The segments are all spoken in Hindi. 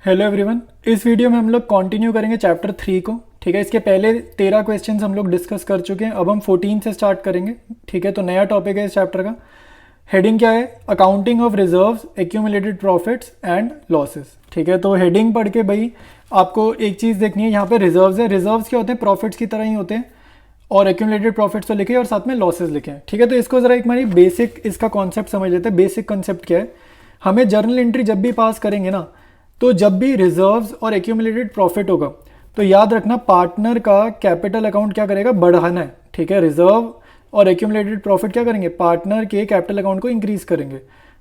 Hello everyone. इस वीडियो में हम लोग कंटिन्यू करेंगे चैप्टर 3 को। ठीक है, इसके पहले 13 क्वेश्चंस हम लोग डिस्कस कर चुके हैं। अब हम 14 से स्टार्ट करेंगे। ठीक है, तो नया टॉपिक है इस चैप्टर का। हेडिंग क्या है? Accounting of reserves, accumulated profits and losses. ठीक है, तो हेडिंग पढ़ के भाई आपको एक चीज़ देखनी है। यहाँ पे रिजर्व्स है। रिजर्व्स क्या होते हैं? प्रॉफिट्स की तरह ही होते हैं। और एक्यूमुलेटेड प्रॉफिट्स तो लिखे और साथ में लॉसेस लिखे हैं। ठीक है, तो इसको ज़रा एक हमारी बेसिक इसका कॉन्सेप्ट समझ लेते हैं। बेसिक कॉन्सेप्ट क्या है? हमें जर्नल एंट्री जब भी पास करेंगे ना, तो जब भी रिजर्व्स और एक्यूमुलेटेड प्रॉफिट होगा तो याद रखना पार्टनर का कैपिटल अकाउंट क्या करेगा? बढ़ाना है। ठीक है, रिजर्व और एक्यूमुलेटेड प्रॉफिट क्या करेंगे? पार्टनर के कैपिटल अकाउंट को इंक्रीज करेंगे।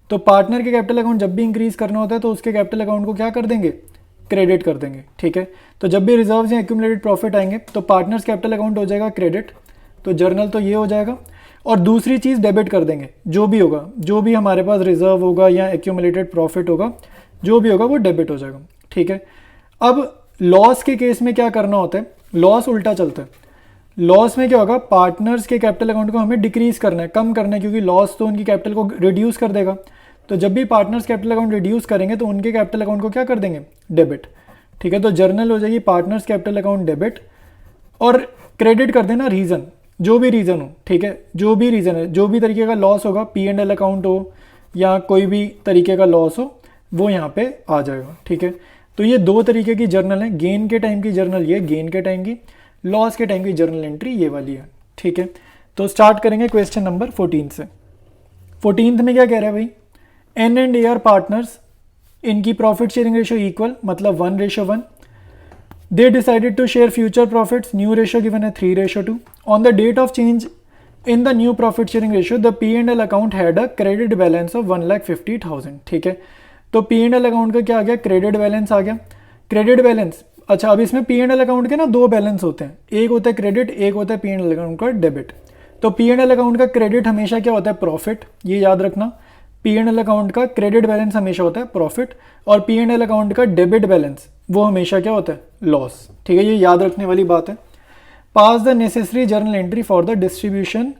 तो पार्टनर के कैपिटल अकाउंट जब भी इंक्रीज करना होता है तो उसके कैपिटल अकाउंट को क्या कर देंगे? क्रेडिट कर देंगे। ठीक है, तो जब भी रिजर्व्स या एक्यूमुलेटेड प्रॉफिट आएंगे तो पार्टनर्स कैपिटल अकाउंट हो जाएगा क्रेडिट। तो जर्नल तो ये हो जाएगा। और दूसरी चीज़ डेबिट कर देंगे। जो भी होगा, जो भी हमारे पास रिजर्व होगा या एक्यूमुलेटेड प्रॉफिट होगा, जो भी होगा वो डेबिट हो जाएगा। ठीक है, अब लॉस के केस में क्या करना होता है? लॉस उल्टा चलता है। लॉस में क्या होगा? पार्टनर्स के कैपिटल अकाउंट को हमें डिक्रीज करना है, कम करना है, क्योंकि लॉस तो उनकी कैपिटल को रिड्यूस कर देगा। तो जब भी पार्टनर्स कैपिटल अकाउंट रिड्यूस करेंगे तो उनके कैपिटल अकाउंट को क्या कर देंगे? डेबिट। ठीक है, तो जर्नल हो जाएगी पार्टनर्स कैपिटल अकाउंट डेबिट। और क्रेडिट कर देना रीज़न, जो भी रीज़न हो। ठीक है, जो भी रीज़न है, जो भी तरीके का लॉस होगा, P&L अकाउंट हो या कोई भी तरीके का लॉस हो, वो यहाँ पे आ जाएगा। ठीक है, तो ये दो तरीके की जर्नल है। गेन के टाइम की जर्नल ये, गेन के टाइम की, लॉस के टाइम की जर्नल एंट्री ये वाली है। ठीक है, तो स्टार्ट करेंगे क्वेश्चन नंबर 14 से। 14th में क्या कह रहा है भाई? N and A are partners, इनकी प्रॉफिट शेयरिंग रेशियो इक्वल, मतलब 1:1। They decided to share future profits, new ratio given है 3:2। On the date of change in the new profit sharing ratio the P&L account had a credit balance of 1,50,000। ठीक है, तो P&L अकाउंट का क्या आ गया? क्रेडिट बैलेंस आ गया। क्रेडिट बैलेंस, अच्छा अब इसमें P&L अकाउंट के ना दो बैलेंस होते हैं, एक होता है क्रेडिट, एक होता है P&L अकाउंट का डेबिट। तो P&L अकाउंट का क्रेडिट हमेशा क्या होता है? प्रॉफिट, ये याद रखना। P&L अकाउंट का क्रेडिट बैलेंस हमेशा होता है प्रॉफिट, और P&L अकाउंट का डेबिट बैलेंस वो हमेशा क्या होता है? लॉस। ठीक है, ये याद रखने वाली बात है। Pass the necessary journal entry for the distribution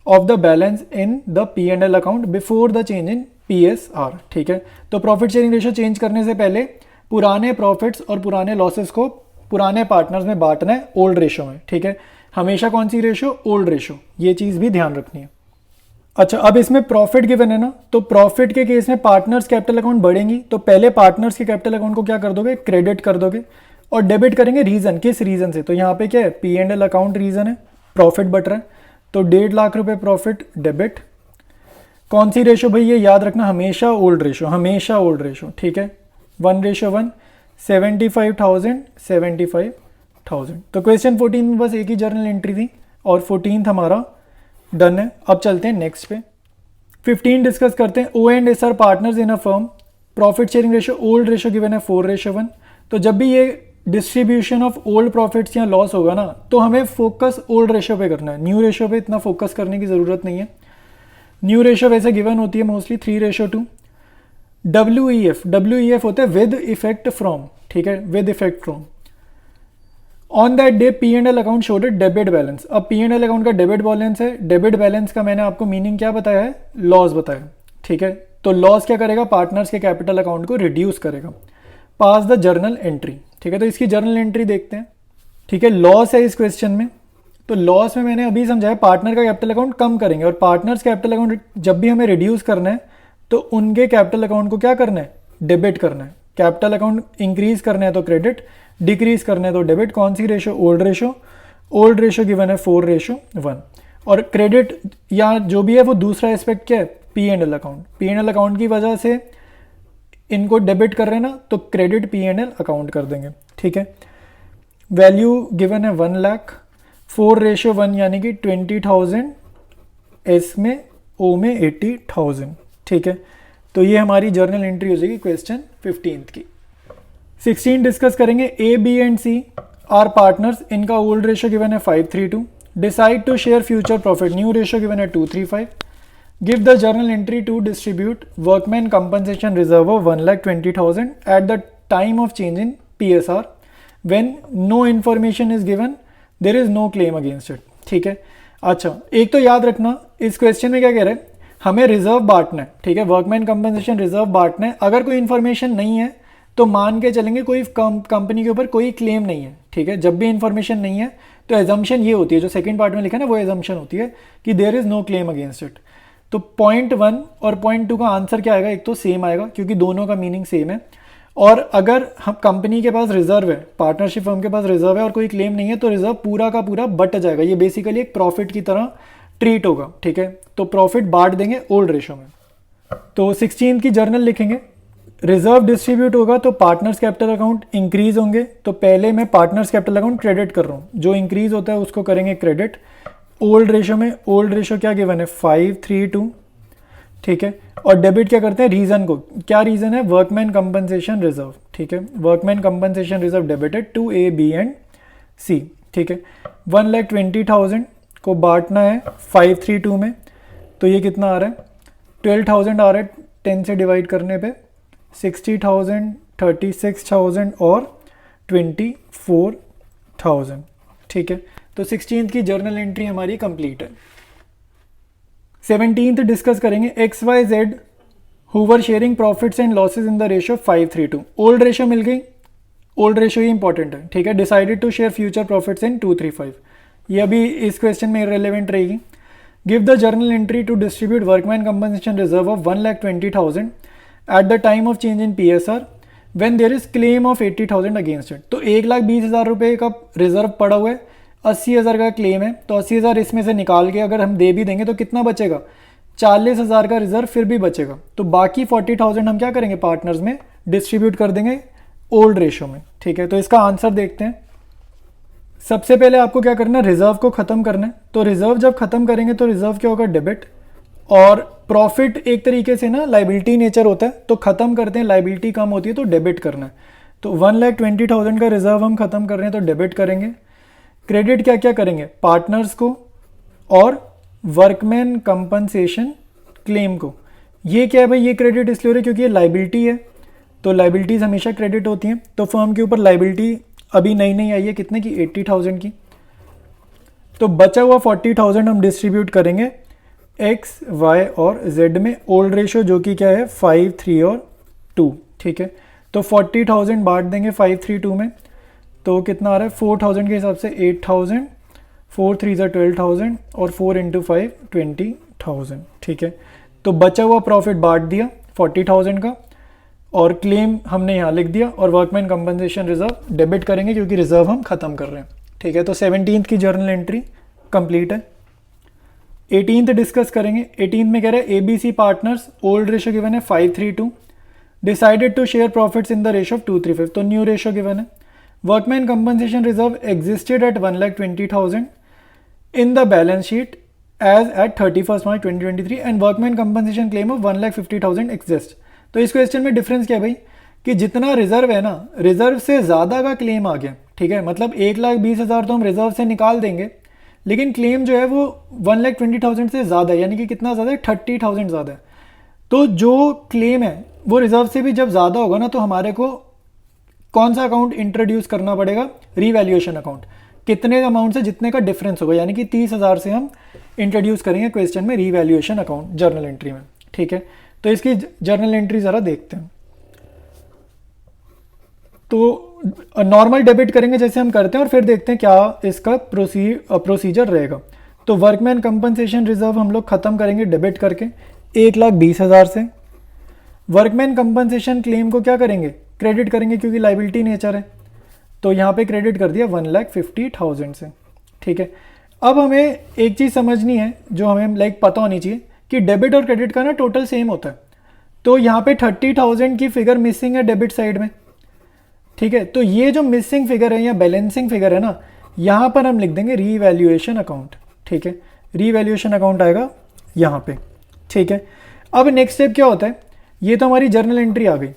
of the balance in the P&L account before the change in PSR। ठीक है, तो प्रॉफिट शेयरिंग रेशियो चेंज करने से पहले पुराने प्रॉफिट्स और पुराने लॉसेस को पुराने पार्टनर्स में बांटना है, ओल्ड रेशियो में। ठीक है, हमेशा कौन सी रेशियो? Old ratio. ये चीज़ भी ध्यान रखनी है। अच्छा, अब इसमें प्रॉफिट गिवन है ना, तो प्रॉफिट के केस में पार्टनर्स कैपिटल अकाउंट बढ़ेंगी तो पहले पार्टनर्स के कैपिटल अकाउंट को क्या कर दोगे? क्रेडिट कर दोगे। और डेबिट करेंगे रीजन, किस रीजन से? तो यहाँ पे क्या है? P&L अकाउंट रीजन है, प्रॉफिट बढ़ रहा है, तो 1.5 लाख रुपए प्रॉफिट डेबिट। कौन सी रेशो भाई? ये याद रखना, हमेशा ओल्ड रेशो, हमेशा ओल्ड रेशो। ठीक है, 1:1, 75,000 75,000। तो क्वेश्चन 14 में बस एक ही जर्नल एंट्री थी और 14th हमारा डन है। अब चलते हैं नेक्स्ट पे। 15 डिस्कस करते हैं। O&S are partners in a firm, profit sharing ratio old ratio given है 4:1। तो जब भी ये डिस्ट्रीब्यूशन ऑफ ओल्ड प्रॉफिट्स या लॉस होगा ना, तो हमें फोकस ओल्ड रेशियो पे करना है, न्यू रेशियो पे इतना फोकस करने की ज़रूरत नहीं है। न्यू रेशियो वैसे गिवन होती है मोस्टली 3:2। WEF होता है विद इफेक्ट फ्रॉम। ठीक है, with effect from. On that day P&L account showed debit balance. अब P&L अकाउंट का डेबिट बैलेंस है। डेबिट बैलेंस का मैंने आपको मीनिंग क्या बताया है? लॉस बताया। ठीक है, तो लॉस क्या करेगा? पार्टनर्स के कैपिटल अकाउंट को रिड्यूस करेगा। पास द जर्नल एंट्री। ठीक है, तो इसकी जर्नल एंट्री देखते हैं। ठीक है, लॉस है इस क्वेश्चन में, तो लॉस में मैंने अभी समझाया पार्टनर का कैपिटल अकाउंट कम करेंगे, और पार्टनर्स कैपिटल अकाउंट जब भी हमें रिड्यूस करना है तो उनके कैपिटल अकाउंट को क्या करना है? डेबिट करना है। कैपिटल अकाउंट इंक्रीज करना है तो क्रेडिट, डिक्रीज करना है तो डेबिट। कौन सी ratio? Old ratio. Old ratio given है 4:1। और क्रेडिट या जो भी है वो दूसरा एस्पेक्ट क्या है? P&L account. P&L अकाउंट की वजह से इनको डेबिट कर रहे हैं ना, तो क्रेडिट P&L अकाउंट कर देंगे। ठीक है, वैल्यू गिवन है 1 लाख, 4:1 यानी कि 20,000, एस में, ओ में 80,000। ठीक है, तो ये हमारी जर्नल एंट्री हो जाएगी क्वेश्चन 15 की। 16 डिस्कस करेंगे। A, B and C are partners, इनका ओल्ड रेशियो गिवन है 5:3। Decide to share future profit, new ratio given है 2:3. Give the journal entry to distribute workman compensation reserve of 1,20,000 at the time of change in PSR when no information is given, there is no claim against it. ठीक है, अच्छा एक तो याद रखना इस क्वेश्चन में क्या कह रहे हैं, हमें रिजर्व बांटना है। ठीक है, वर्कमैन कंपनसेशन रिजर्व बांटना है। अगर कोई इन्फॉर्मेशन नहीं है तो मान के चलेंगे कोई कंपनी के ऊपर कोई क्लेम नहीं है, ठीक है। जब भी इंफॉर्मेशन नहीं है तो एजम्पशन ये होती है, जो सेकंड पार्ट में लिखा है ना, वो एजम्पशन होती है कि there is no claim against it. तो पॉइंट 1 और पॉइंट 2 का आंसर क्या आएगा, एक तो सेम आएगा क्योंकि दोनों का मीनिंग सेम है। और अगर हम कंपनी के पास रिजर्व है, पार्टनरशिप फर्म के पास रिजर्व है और कोई क्लेम नहीं है, तो रिजर्व पूरा का पूरा बट जाएगा। ये बेसिकली एक प्रॉफिट की तरह ट्रीट होगा, ठीक है। तो प्रॉफिट बांट देंगे ओल्ड रेशो में। तो 16 की जर्नल लिखेंगे, रिजर्व डिस्ट्रीब्यूट होगा तो पार्टनर्स कैपिटल अकाउंट इंक्रीज होंगे। तो पहले मैं पार्टनर्स कैपिटल अकाउंट क्रेडिट कर रहा हूँ, जो इंक्रीज होता है उसको करेंगे क्रेडिट। ओल्ड रेशो में ओल्ड रेशो क्या गिवन है, 532, ठीक है। और डेबिट क्या करते हैं, रीजन को, क्या रीजन है, वर्कमैन कंपनसेशन रिजर्व, ठीक है। Workman compensation reserve debited to A B and C, ठीक है। 1,20,000 को बांटना है 532 में, तो ये कितना आ रहा है, 12,000 आ रहा है 10 से डिवाइड करने पे, 60,000, 36,000 और 24,000, ठीक है। तो 16th की जर्नल एंट्री हमारी कंप्लीट है। 17th डिस्कस करेंगे, XYZ who were sharing profits and losses in the ratio 532। Old ratio मिल गई, ओल्ड रेशियो ही इंपॉर्टेंट है, ठीक है। Decided to share future profits in 235, ये अभी इस क्वेश्चन में इररिलेवेंट रहेगी। Give the journal entry to distribute workman compensation reserve of 1,20,000 at the time of change in PSR when there is claim of 80,000 against it. तो 1,20,000 रुपये का रिजर्व पड़ा हुआ है, 80,000 का क्लेम है, तो 80,000 इसमें से निकाल के अगर हम दे भी देंगे तो कितना बचेगा, 40,000 का रिजर्व फिर भी बचेगा। तो बाकी 40,000 हम क्या करेंगे, पार्टनर्स में डिस्ट्रीब्यूट कर देंगे ओल्ड रेशो में, ठीक है। तो इसका आंसर देखते हैं। सबसे पहले आपको क्या करना है, रिजर्व को खत्म करना है। तो रिजर्व जब खत्म करेंगे तो रिजर्व क्या होगा, डेबिट। और प्रॉफिट एक तरीके से ना लाइबिलिटी नेचर होता है, तो खत्म करते हैं, लाइबिलिटी कम होती है तो डेबिट करना है। तो 1,20,000 का रिजर्व हम खत्म कर रहे हैं तो डेबिट करेंगे। क्रेडिट क्या क्या करेंगे, पार्टनर्स को और वर्कमैन कंपनसेशन क्लेम को। ये क्या है भाई, ये क्रेडिट इसलिए हो रही है क्योंकि ये लाइबिलिटी है, तो लाइबिलिटीज हमेशा क्रेडिट होती हैं। तो फर्म के ऊपर लाइबिलिटी अभी नई नई आई है, कितने की, 80,000 की। तो बचा हुआ 40,000 हम डिस्ट्रीब्यूट करेंगे X, Y और Z में। ओल्ड रेशो जो कि क्या है, 5, 3 और 2, ठीक है। तो 40,000 बांट देंगे 5, 3, 2 में, तो कितना आ रहा है, 4,000 के हिसाब से 8,000, 4 3 12,000 और 4 × 5 20,000, ठीक है। तो बचा हुआ प्रॉफिट बांट दिया 40,000 का, और क्लेम हमने यहाँ लिख दिया, और वर्कमैन कंपनसेशन रिजर्व डेबिट करेंगे क्योंकि रिजर्व हम खत्म कर रहे हैं, ठीक है। तो 17th की जर्नल एंट्री कंप्लीट है। 18th डिस्कस करेंगे। 18th में कह रहा है ABC partners, old ratio given है 532, decided to share profits in the ratio of 235, तो न्यू रेशो गिवन है। Workman compensation reserve existed at 1,20,000 in the balance sheet as at 31st March 2023 and workman compensation claim of 1,50,000 exist. तो इस क्वेश्चन में डिफरेंस क्या है भाई, कि जितना रिजर्व है ना, रिजर्व से ज़्यादा का क्लेम आ गया, ठीक है। मतलब 1,20,000 तो हम रिजर्व से निकाल देंगे, लेकिन क्लेम जो है वो 1,20,000 से ज़्यादा है, यानी कि कितना ज़्यादा है, 30,000 ज़्यादा है। तो जो क्लेम है वो रिजर्व से भी जब ज़्यादा होगा ना, तो हमारे को कौन सा अकाउंट इंट्रोड्यूस करना पड़ेगा, रीवैल्यूएशन अकाउंट। कितने अमाउंट से, जितने का डिफरेंस होगा, यानी कि 30,000 से हम इंट्रोड्यूस करेंगे क्वेश्चन में रीवैल्यूएशन अकाउंट जर्नल एंट्री में, ठीक है। तो इसकी जर्नल एंट्री ज़रा देखते हैं। तो नॉर्मल डेबिट करेंगे जैसे हम करते हैं, और फिर देखते हैं क्या इसका प्रोसीजर रहेगा। तो वर्कमैन कंपनसेशन रिजर्व हम लोग खत्म करेंगे डेबिट करके 1,20,000 से। वर्कमैन कंपनसेशन क्लेम को क्या करेंगे, क्रेडिट करेंगे क्योंकि लाइबिलिटी नेचर है, तो यहाँ पे क्रेडिट कर दिया 1,50,000 से, ठीक है। अब हमें एक चीज़ समझनी है जो हमें पता होनी चाहिए कि डेबिट और क्रेडिट का ना टोटल सेम होता है। तो यहाँ पे 30,000 की फिगर मिसिंग है डेबिट साइड में, ठीक है। तो ये जो मिसिंग फिगर है या बैलेंसिंग फिगर है ना, यहाँ पर हम लिख देंगे रीवैल्यूएशन अकाउंट, ठीक है। रीवैल्यूएशन अकाउंट आएगा यहाँ पे, ठीक है। अब नेक्स्ट स्टेप क्या होता है, ये तो हमारी जर्नल एंट्री आ गई।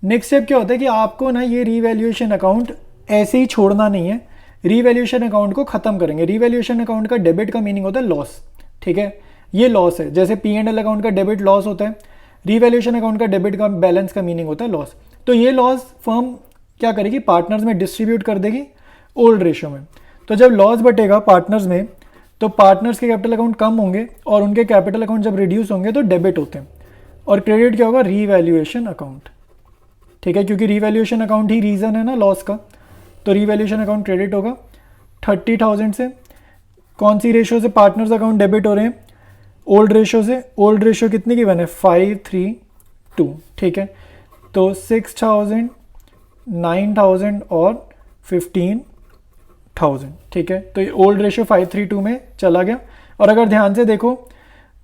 नेक्स्ट स्टेप क्या होता है कि आपको ना ये रीवैल्यूएशन अकाउंट ऐसे ही छोड़ना नहीं है, रीवैल्यूएशन अकाउंट को खत्म करेंगे। रीवैल्यूएशन अकाउंट का डेबिट का मीनिंग होता है लॉस, ठीक है। ये लॉस है, जैसे P&L अकाउंट का डेबिट लॉस होता है, रीवैल्यूएशन अकाउंट का डेबिट का बैलेंस का मीनिंग होता है लॉस। तो ये लॉस फर्म क्या करेगी, पार्टनर्स में डिस्ट्रीब्यूट कर देगी ओल्ड रेशो में। तो जब लॉस बटेगा पार्टनर्स में, तो पार्टनर्स के कैपिटल अकाउंट कम होंगे और उनके कैपिटल अकाउंट जब रिड्यूस होंगे तो डेबिट होते हैं, और क्रेडिट क्या होगा, रीवैल्यूएशन अकाउंट, ठीक है, क्योंकि रीवैल्यूएशन अकाउंट ही रीज़न है ना लॉस का, तो रीवैल्यूएशन अकाउंट क्रेडिट होगा 30,000 से। कौन सी रेशो से? पार्टनर्स अकाउंट डेबिट हो रहे हैं ओल्ड रेशो से। ओल्ड रेशो कितनी की बने? 532, ठीक है। तो 6,000, 9,000 और 15,000, ठीक है। तो ये ओल्ड रेशो 532 में चला गया। और अगर ध्यान से देखो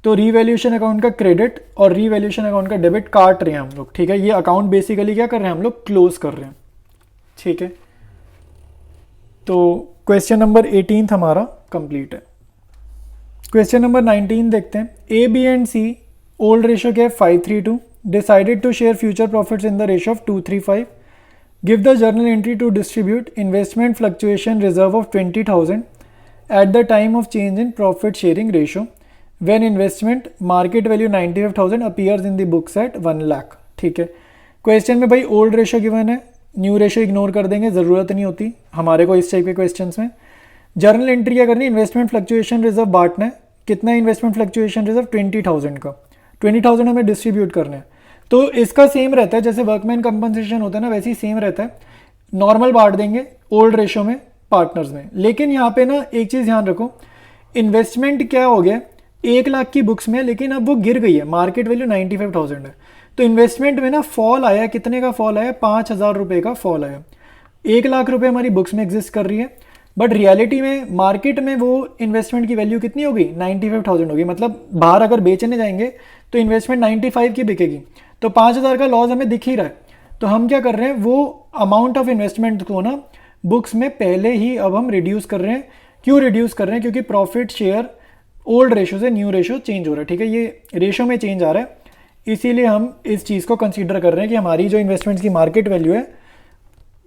तो रीवैल्यूएशन अकाउंट का क्रेडिट और रीवैल्यूएशन अकाउंट का डेबिट काट रहे हैं हम लोग, ठीक है। ये अकाउंट बेसिकली क्या कर रहे हैं हम लोग? क्लोज कर रहे हैं, ठीक है। तो क्वेश्चन नंबर 18 हमारा कंप्लीट है। क्वेश्चन नंबर 19 देखते हैं। A B and C old ratio क्या है? 532। Decided to share future profits in the ratio of 235। Give the journal entry to distribute investment fluctuation reserve of 20,000 at the time of change in profit sharing ratio when investment market value 95,000 appears in the books at 1 lakh, ठीक है। क्वेश्चन में भाई ओल्ड रेशो गिवन है, न्यू रेशो इग्नोर कर देंगे, ज़रूरत नहीं होती हमारे को इस टाइप के क्वेश्चंस में। जर्नल एंट्री क्या करनी है? इन्वेस्टमेंट फ्लक्चुएशन रिजर्व बांटना है। कितना इन्वेस्टमेंट फ्लक्चुएशन रिजर्व? 20,000 का। 20,000 हमें डिस्ट्रीब्यूट करना है। तो इसका सेम रहता है जैसे वर्कमैन कंपनसेशन होता है ना, वैसे ही सेम रहता है। नॉर्मल बांट देंगे ओल्ड रेशो में पार्टनर्स में। लेकिन यहाँ पे ना एक चीज़ ध्यान रखो, इन्वेस्टमेंट क्या हो गया? 1 लाख की बुक्स में, लेकिन अब वो गिर गई है, मार्केट वैल्यू 95,000 है। तो इन्वेस्टमेंट में ना फॉल आया, कितने का फॉल आया? 5,000 रुपये का फॉल आया। 1 लाख रुपये हमारी बुक्स में एग्जिस्ट कर रही है, बट रियलिटी में मार्केट में वो इन्वेस्टमेंट की वैल्यू कितनी होगी? 95,000 होगी। मतलब बाहर अगर बेचने जाएंगे तो इन्वेस्टमेंट 95 की बिकेगी, तो 5,000 का लॉस हमें दिख ही रहा है। तो हम क्या कर रहे हैं? वो अमाउंट ऑफ इन्वेस्टमेंट को ना बुक्स में पहले ही अब हम रिड्यूस कर रहे हैं। क्यों रिड्यूस कर रहे हैं? क्योंकि प्रॉफिट शेयर ओल्ड रेशो से न्यू रेशो चेंज हो रहा है, ठीक है। ये रेशो में चेंज आ रहा है, इसीलिए हम इस चीज़ को कंसीडर कर रहे हैं कि हमारी जो इन्वेस्टमेंट्स की मार्केट वैल्यू है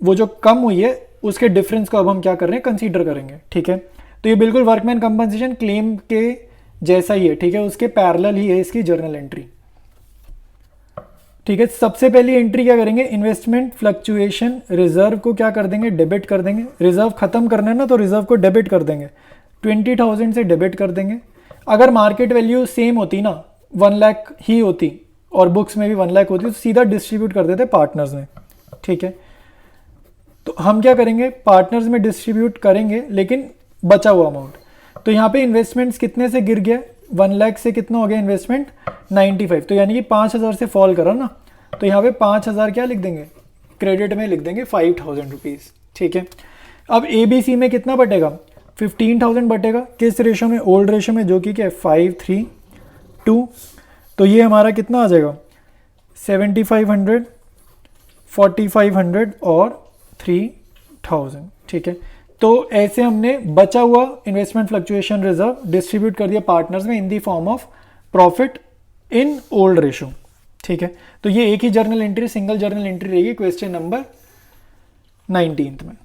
वो जो कम हुई है उसके डिफरेंस को अब हम क्या कर रहे हैं? कंसीडर करेंगे, ठीक है। तो ये बिल्कुल वर्कमैन कंपनसेशन क्लेम के जैसा ही है, ठीक है, उसके पैरेलल ही है इसकी जर्नल एंट्री, ठीक है। सबसे पहली एंट्री क्या करेंगे? इन्वेस्टमेंट फ्लक्चुएशन रिजर्व को क्या कर देंगे? डेबिट कर देंगे। रिजर्व खत्म करना है ना, तो रिजर्व को डेबिट कर देंगे। 20,000 से डेबिट कर देंगे। अगर मार्केट वैल्यू सेम होती ना, 1 लाख ही होती और बुक्स में भी 1 लाख होती, तो सीधा डिस्ट्रीब्यूट कर देते पार्टनर्स में, ठीक है। तो हम क्या करेंगे? पार्टनर्स में डिस्ट्रीब्यूट करेंगे, लेकिन बचा हुआ अमाउंट। तो यहाँ पे इन्वेस्टमेंट्स कितने से गिर गया? 1 लाख से कितना हो गया इन्वेस्टमेंट? 95। तो यानी कि 5,000 से फॉल करा ना, तो यहाँ पे 5,000 क्या लिख देंगे? क्रेडिट में लिख देंगे 5,000 रुपीज़, ठीक है। अब ABC में कितना बटेगा? 15,000 बटेगा। किस रेशो में? ओल्ड रेशो में, जो कि क्या है? 532। तो ये हमारा कितना आ जाएगा? 7,500, 4,500 और 3,000, ठीक है। तो ऐसे हमने बचा हुआ इन्वेस्टमेंट फ्लक्चुएशन रिजर्व डिस्ट्रीब्यूट कर दिया पार्टनर्स में in the form of profit in old ratio, ठीक है। तो ये एक ही journal entry, single journal entry रहेगी क्वेश्चन नंबर 19 में।